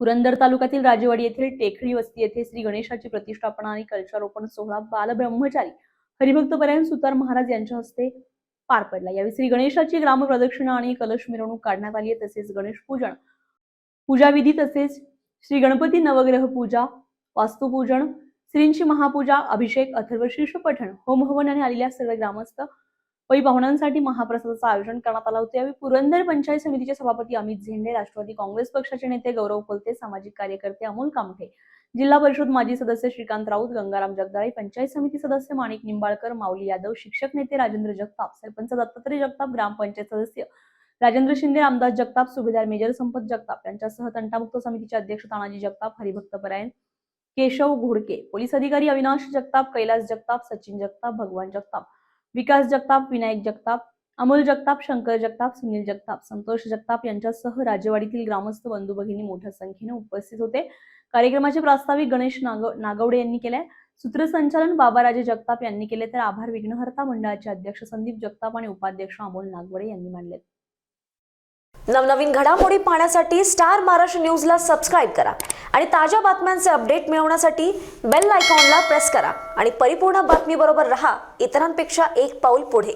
पुरंदर तालुक्यातील राजेवाडी येथील टेकडी वस्ती येथे श्री गणेशाची प्रतिष्ठापना आणि कलशारोपण सोहळा बालब्रह्मचारी हरिभक्तपरायण सुतार महाराज यांच्या हस्ते पार पडला। यावेळी श्री गणेशाची ग्राम प्रदक्षिणा आणि कलश मिरवणूक काढण्यात आली आहे। तसेच गणेश पूजन पूजाविधी तसेच श्री गणपती नवग्रह पूजा, वास्तुपूजन, श्रींची महापूजा, अभिषेक, अथर्वशीर्ष पठण, होम हवन आणि आलेल्या सर्व ग्रामस्थ वै पाहुण्यांसाठी महाप्रसादाचं आयोजन करण्यात आलं होतं। यावेळी पुरंदर पंचायत समितीचे सभापती अमित झेंडे, राष्ट्रवादी काँग्रेस पक्षाचे नेते गौरव कोलते, सामाजिक कार्यकर्ते अमोल कामठे, जिल्हा परिषद माजी सदस्य श्रीकांत राऊत, गंगाराम जगदाळे, पंचायत समिती सदस्य माणिक निंबाळकर, माऊली यादव, शिक्षक नेते राजेंद्र जगताप, सरपंच दत्तात्रय जगताप, ग्रामपंचायत सदस्य राजेंद्र शिंदे, रामदास जगताप, सुभेदार मेजर संपत जगताप यांच्यासह तंटामुक्त समितीचे अध्यक्ष तानाजी जगताप, हरिभक्तपरायण केशव घोडके, पोलीस अधिकारी अविनाश जगताप, कैलास जगताप, सचिन जगताप, भगवान जगताप, विकास जगताप, विनायक जगताप, अमोल जगताप, शंकर जगताप, सुनील जगताप, संतोष जगताप यांच्यासह राजेवाडीतील ग्रामस्थ बंधू भगिनी मोठ्या संख्येने उपस्थित होते। कार्यक्रमाचे प्रास्ताविक गणेश नागवडे यांनी केले। सूत्रसंचालन बाबाराजे जगताप यांनी केले, तर आभार विघ्नहर्ता मंडळाचे अध्यक्ष संदीप जगताप आणि उपाध्यक्ष अमोल नागवडे यांनी मानले। नवनवीन घडामोडी पाहण्यासाठी स्टार महाराष्ट्र न्यूजला सबस्क्राइब करा आणि ताज्या बातम्यांचे अपडेट मिळवण्यासाठी बेल आयकॉनला प्रेस करा आणि परिपूर्ण बातमीबरोबर रहा, इतरांपेक्षा एक पाऊल पुढे।